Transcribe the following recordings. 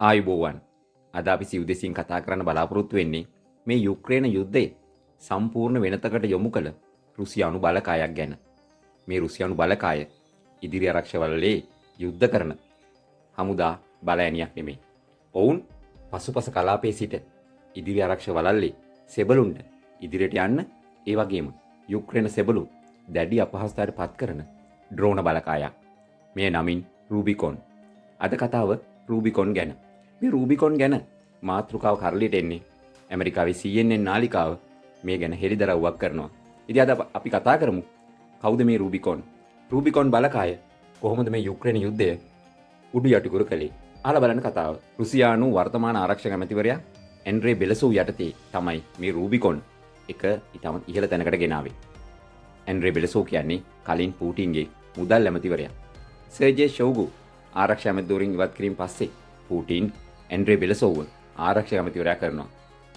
ආයුබෝවන්. අද අපි සිව්දෙසින් කතා කරන්න බලාපොරොත්තු වෙන්නේ මේ යුක්‍රේන යුද්ධය සම්පූර්ණ වෙනතකට යොමු කළ රුසියානු බලකායක් ගැන. මේ රුසියානු බලකාය ඉදිරි ආරක්ෂවලේ යුද්ධ කරන හමුදා බලඇණියක් නෙමෙයි. ඔවුන් පසුපස කලාපයේ සිට ඉදිරි ආරක්ෂවලල්ලේ සෙබළුන්ට ඉදිරියට යන්න, ඒ වගේම යුක්‍රේන සෙබළු දැඩි අපහසුතාවයට පත් කරන ඩ්‍රෝන බලකායක්. මේ නමින් රූබිකොන්. අද කතාව රූබිකොන් ගැන. මේ රූබිකොන් ගැන මාතෘකාව කරලියට එන්නේ ඇමරිකාවේ CNN නාලිකාව මේ ගැන හෙළිදරව්වක් කරනවා. ඉතින් අද අපි කතා කරමු කවුද මේ රූබිකොන්? රූබිකොන් බලකාය කොහොමද මේ යුක්‍රේන යුද්ධය උඩු යටිකුරු කළේ? අහලා බලන්න කතාව. රුසියානු වර්තමාන ආරක්ෂක ඇමතිවරයා ඇන්ඩ්‍රේ බෙලසෝව් යටතේ තමයි මේ රූබිකොන් එක ඉතාම ඉහළ තැනකට ගෙනාවේ. ඇන්ඩ්‍රේ බෙලසෝව් කියන්නේ කලින් පූටින්ගේ මුදල් ඇමතිවරයා. සර්ජේ ෂෝගු ආරක්ෂක ඇමතිවරින් ඉවත් කිරීම පස්සේ පූටින් ඇන්ඩ්‍රේ බෙලසෝව්ව ආරක්ෂක ඇමතිවරයා කරනවා.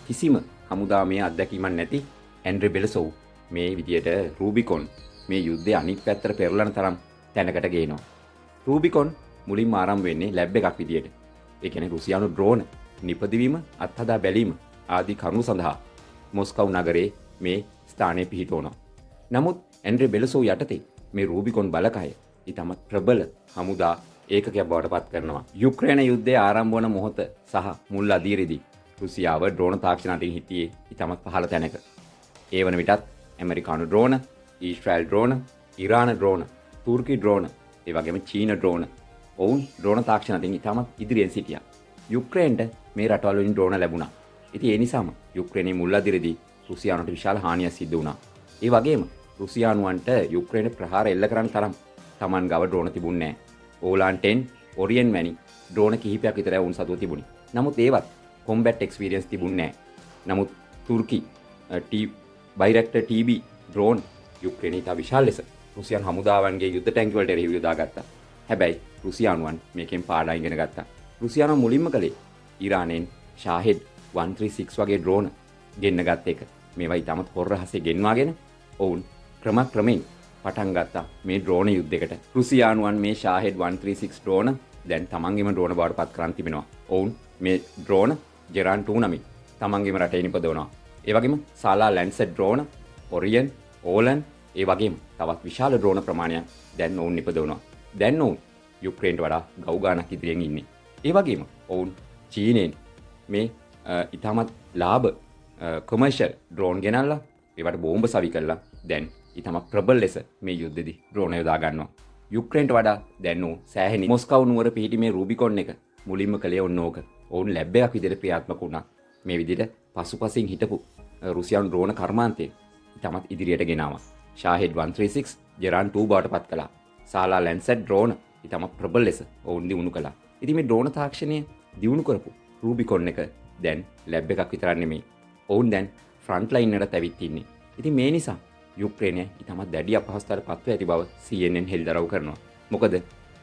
කිසිම හමුදාමය අත්දැකීමක් නැති ඇන්ඩ්‍රේ බෙලසෝව් මේ විදියට රූබිකොන් මේ යුද්ධය අනිත් පැත්තට පෙරලන තරම් තැනකට ගේනවා. රූබිකොන් මුලින්ම ආරම්භ වෙන්නේ ලැබ් එකක් විදියට. ඒ කියන්නේ රුසියානු ඩ්‍රෝන නිපදවීම, අත්හදා බැලීම ආදී කරුණු සඳහා මොස්කව් නගරයේ මේ ස්ථානයේ පිහිටවනවා. නමුත් ඇන්ඩ්‍රේ බෙලසෝව් යටතේ මේ රූබිකොන් බලකාය ඉතාමත් ප්‍රබල හමුදා ඒකකයක් බවට පත් කරනවා. යුක්‍රේන යුද්ධය ආරම්භ වන මොහොත සහ මුල් අදියරේදී රුසියාව ඩ්‍රෝන තාක්ෂණ අතින් හිටියේ ඉතාමත් පහළ තැනක. ඒ වන විටත් ඇමරිකානු ඩ්‍රෝන, ඊශ්‍රායල් ඩ්‍රෝන, ඉරාන ඩ්‍රෝන, තුර්කි ඩ්‍රෝන, ඒ වගේම චීන ඩ්‍රෝන ඔවුන් ඩ්‍රෝන තාක්ෂණ අතින් ඉතාමත් ඉදිරියෙන් සිටියා. යුක්‍රේනට මේ රටවල් වලින් ඩ්‍රෝන ලැබුණා. ඉතින් ඒ නිසාම යුක්‍රේනයේ මුල් අදියරේදී රුසියානට විශාල හානියක් සිද්ධ වුණා. ඒ වගේම රුසියානුවන්ට යුක්‍රේන ප්‍රහාර එල්ල කරන්න තරම් Taman ගාව ඩ්‍රෝන තිබුණේ නැහැ. ඕලාන් 10, ඔරියන් වැනි ඩ්‍රෝන කිහිපයක් විතරයි වුන් සතුව තිබුණේ. නමුත් ඒවත් කොම්බැට් එක්ස්පීරියන්ස් තිබුණේ නැහැ. නමුත් තුර්කි බයිරැක්ටර් TB ඩ්‍රෝන් යුක්‍රේනයේ තා විශාල ලෙස රුසියානු හමුදාවන්ගේ යුද්ධ ටැංකි වලට එරෙහිව යොදාගත්තා. හැබැයි රුසියානුවන් මේකෙන් පාඩම් ඉගෙන ගත්තා. රුසියානු මුලින්ම කළේ ඊරානයෙන් ෂාහෙඩ් 136 වගේ ඩ්‍රෝන ගෙන්න ගත්ත එක. මේවා ඉතාමත් හොර රහසේ ගෙන්වාගෙන ඔවුන් ක්‍රමයෙන් පටන් ගත්තා මේ ඩ්‍රෝන යුද්ධයකට. රුසියානුවන් මේ ෂාහෙඩ් 136 ඩ්‍රෝන දැන් තමන්ගේම ඩ්‍රෝන බවට පත් කරන් තිබෙනවා. ඔවුන් මේ ඩ්‍රෝන ජෙරාන් 2 නමින් තමන්ගේම රටේ නිපදවනවා. ඒ වගේම සාලා ලැන්සර් ඩ්‍රෝන, ඔරියන්, ඕලන්, ඒ වගේම තවත් විශාල ඩ්‍රෝන ප්‍රමාණයක් දැන් ඔවුන් නිපදවනවා. දැන් ඔවුන් යුක්‍රේනට වඩා ගව් ගානක් ඉදිරියෙන් ඉන්නේ. ඒ වගේම ඔවුන් චීනෙන් මේ ඉතාමත් ලාභ කොමර්ෂල් ඩ්‍රෝන් ගෙනල්ලා ඒවට බෝම්බ සවි කළා. දැන් ඉතාමත් ප්‍රබල ලෙස මේ යුද්ධෙදි ඩ්‍රෝන යොදා ගන්නවා. යුක්‍රේනට වඩා දැන් ඔවුන් සෑහෙන මොස්කව් නුවර පිහිටි මේ රූබිකොන් එක මුලින්ම කළේ ඔන්න ඕක. ඔවුන් ලැබ් එකක් විදිහට ක්‍රියාත්මක වුණා. මේ විදිහට පසුපසින් හිටපු රුසියානු ඩ්‍රෝන කර්මාන්තය ඉතාමත් ඉදිරියට ගෙනාවා. ෂාහෙඩ් 136 ජෙරාන් 2 බවට පත් කළා. සාලා ලැන්සර් ඩ්‍රෝන ඉතාමත් ප්‍රබල ලෙස ඔවුන් දිනු කළා. ඉතින් මේ ඩ්‍රෝන තාක්ෂණය දිනු කරපු රූබිකොන් එක දැන් ලැබ් එකක් විතරක් නෙමෙයි. ඔවුන් දැන් ෆ්‍රන්ට් ලයින් එකට ඇවිත් ඉන්නේ. ඉතින් මේ නිසා යුක්‍රේනය ඉතාමත් දැඩි අපහසුතාවයට පත්ව ඇති බව CNN හෙළිදරව් කරනවා. මොකද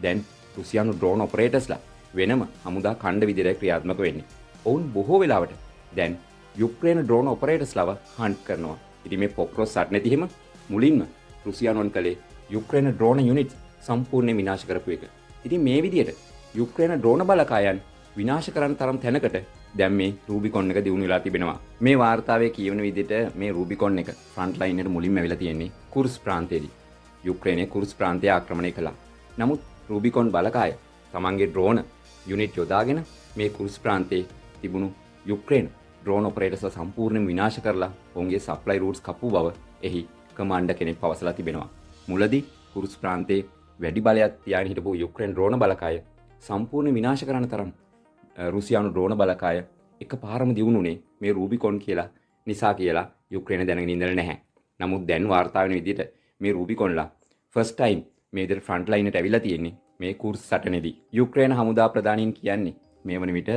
දැන් රුසියානු ඩ්‍රෝන් ඔපරේටර්ස්ලා වෙනම හමුදා ඛණ්ඩ විදිහට ක්‍රියාත්මක වෙන්නේ. ඔවුන් බොහෝ වෙලාවට දැන් යුක්‍රේන ඩ්‍රෝන් ඔපරේටර්ස්ලාව හන්ට් කරනවා. ඉතින් මේ පොක්රොස් සටනේදී හිම මුලින්ම රුසියානුවන් කලේ යුක්‍රේන ඩ්‍රෝන යුනිට් සම්පූර්ණයෙන් විනාශ කරපු එක. ඉතින් මේ විදිහට යුක්‍රේන ඩ්‍රෝන බලකායන් විනාශ කරන්න තරම් තැනකට දැන් මේ රූබිකොන් එක දියුණු වෙලා තිබෙනවා. මේ වාර්තාවේ කියවන විදිහට මේ රූබිකොන් එක ෆ්‍රන්ට් ලයින් එකට මුලින්ම ඇවිල්ලා තියෙන්නේ කුර්ස් ප්‍රාන්තයේදී. යුක්‍රේනයේ කුර්ස් ප්‍රාන්තය ආක්‍රමණය කළා. නමුත් රූබිකොන් බලකාය තමන්ගේ ඩ්‍රෝන යුනිට් යොදාගෙන මේ කුර්ස් ප්‍රාන්තයේ තිබුණු යුක්‍රේන ඩ්‍රෝන ඔපරේටර්ස්ලා සම්පූර්ණයෙන් විනාශ කරලා ඔවුන්ගේ සප්ලයි රූට්ස් කපපු බව එහි කමාන්ඩර් කෙනෙක් පවසලා තිබෙනවා. මුලදී කුර්ස් ප්‍රාන්තයේ වැඩි බලයක් තියාගෙන හිටපු යුක්‍රේන ඩ්‍රෝන බලකාය සම්පූර්ණ විනාශ කරන තරම් රුසියානු ඩ්‍රෝන බලකාය එකපාරම දියුණුනේ මේ රූබිකොන් කියලා නිසා කියලා යුක්‍රේන දැනගෙන ඉඳලා නැහැ. නමුත් දැන් වාර්තා වෙන විදිහට මේ රූබිකොන්ලා ෆස්ට් ටයිම් මේ විදිහට ෆ්‍රන්ට් ලයින් එකට ඇවිල්ලා තියෙන්නේ මේ කුර්ස් සටනේදී. යුක්‍රේන හමුදා ප්‍රධානීන් කියන්නේ මේ වන විට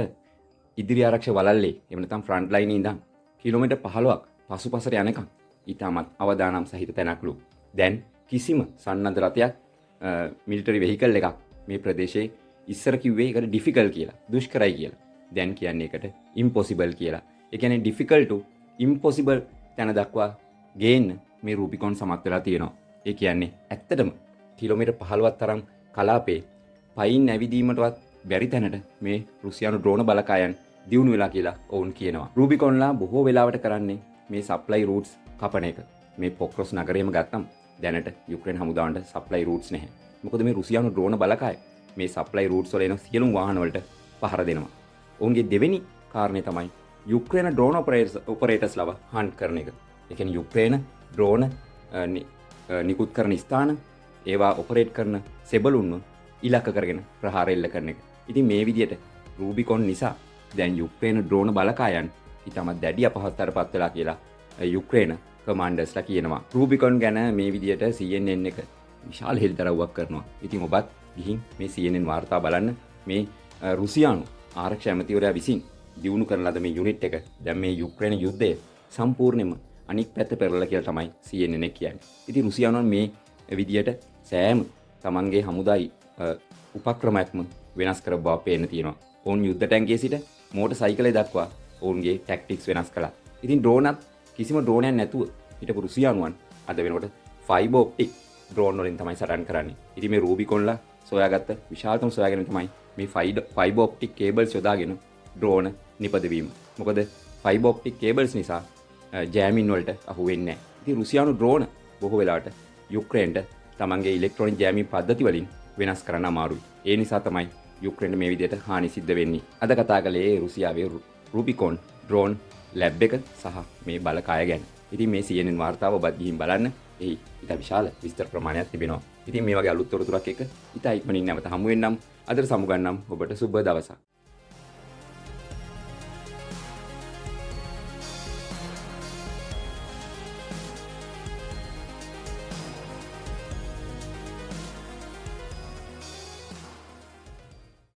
ඉදිරි ආරක්ෂක වලල්ලේ එහෙම නැත්නම් ෆ්‍රන්ට් ලයින් ඉඳන් කිලෝමීටර් 15ක් පසුපසට යනකම් ඊටමත් අවදානම් සහිත තැනක්ලු. දැන් කිසිම සන්නද්ධ රථයක් මිලිටරි වෙහිකල් එකක් මේ ප්‍රදේශයේ ඉස්සර කිව්වේ ඒකට ඩිෆිකල්ට් කියලා, දුෂ්කරයි කියලා. දැන් කියන්නේ ඒකට ඉම්පොසිබල් කියලා. ඒ කියන්නේ ඩිෆිකල්ට් ටු ඉම්පොසිබල් තැන දක්වා ගේන්න මේ රූබිකොන් සමත් වෙලා තියෙනවා. ඒ කියන්නේ ඇත්තටම කිලෝමීටර් 15ක් තරම් කලාපේ පයින් නැවිදීමටවත් බැරි තැනට මේ රුසියානු ඩ්‍රෝන බලකායන් දියුණු වෙලා කියලා ඔවුන් කියනවා. රූබිකොන්ලා බොහෝ වෙලාවට කරන්නේ මේ සප්ලයි රූට්ස් කපන එක. මේ පොක්රොස් නගරයම ගත්තම් දැනට යුක්‍රේන හමුදාවන්ට සප්ලයි රූට්ස් නැහැ. මොකද මේ රුසියානු ඩ්‍රෝන බලකාය මේ සප්ලයි රූට්ස් වල එන සියලුම වාහන වලට පහර දෙනවා. ඔවුන්ගේ දෙවෙනි කාරණේ තමයි යුක්‍රේන ඩ්‍රෝන ඔපරේටර්ස්ලව හන්ට් කරන එක. ඒ කියන්නේ යුක්‍රේන ඩ්‍රෝන නිකුත් කරන ස්ථාන ඒවා ඔපරේට් කරන සෙබළුන්ව ඉලක්ක කරගෙන ප්‍රහාර එල්ල කරන එක. ඉතින් මේ විදිහට රූබිකොන් නිසා දැන් යුක්‍රේන ඩ්‍රෝන බලකායන් ඉතාමත් දැඩි අපහසුතාවයට පත් වෙලා කියලා යුක්‍රේන කමාන්ඩර්ස්ලා කියනවා. රූබිකොන් ගැන මේ විදිහට CNN එක විශාල හෙළිදරව්වක් කරනවා. ඉතින් ඔබත් ගිහින් මේ CNN වාර්තා බලන්න. මේ රුසියානු ආරක්ෂක ඇමතිවරයා විසින් දියුණු කරන ලද මේ යුනිට් එක දැන් මේ යුක්‍රේන යුද්ධය සම්පූර්ණයෙන්ම අනික් පැත්ත පෙරලා කියලා තමයි CNN එක කියන්නේ. ඉතින් රුසියානුන් මේ විදියට සෑම තමන්ගේ හමුදායි උපක්‍රමයක්ම වෙනස් කර බව පේන්න තියෙනවා. ඔවුන් යුද්ධ ටැංකියේ සිට මෝටර් සයිකලේ දක්වා ඔවුන්ගේ ටැක්ටික්ස් වෙනස් කළා. ඉතින් ඩ්‍රෝනත් කිසිම ඩ්‍රෝනයක් නැතුව හිටපු රුසියානුවන් අද වෙනකොට ෆයිබර් ඔප්ටික් ඩ්‍රෝන් වලින් තමයි සටන් කරන්නේ. ඉතින් මේ රූබිකොන්ලා සොයාගත්ත විශාලතම සොයාගෙන තමයි මේ ෆයිබර් ඔප්ටික් කේබල්ස් යොදාගෙන ඩ්‍රෝන නිපදවීම. මොකද ෆයිබර් ඔප්ටික් කේබල්ස් නිසා ජෑමින් වලට අහු වෙන්නේ නැහැ. ඉතින් රුසියානු ඩ්‍රෝන බොහෝ වෙලාවට යුක්‍රේනට තමන්ගේ ඉලෙක්ට්‍රොනික ජෑමින් පද්ධති වලින් වෙනස් කරන්න අමාරුයි. ඒ නිසා තමයි යුක්‍රේනට මේ විදිහට හානි සිද්ධ වෙන්නේ. අද කතා කළේ රුසියාවේ රූබිකොන් ඩ්‍රෝන් ලැබ් එක සහ මේ බලකාය ගැන. ඉතින් මේ CNN වාර්තාව ඔබත් ගිහින් බලන්න. එහි ඉතා විශාල විස්තර ප්‍රමාණයක් තිබෙනවා. ඉතින් මේ වගේ අලුත් තොරතුරක් එක්ක ඉතා ඉක්මනින් නැවත හමු වෙන්නම්. අදට සමුගන්නම්. ඔබට සුබ දවසක්.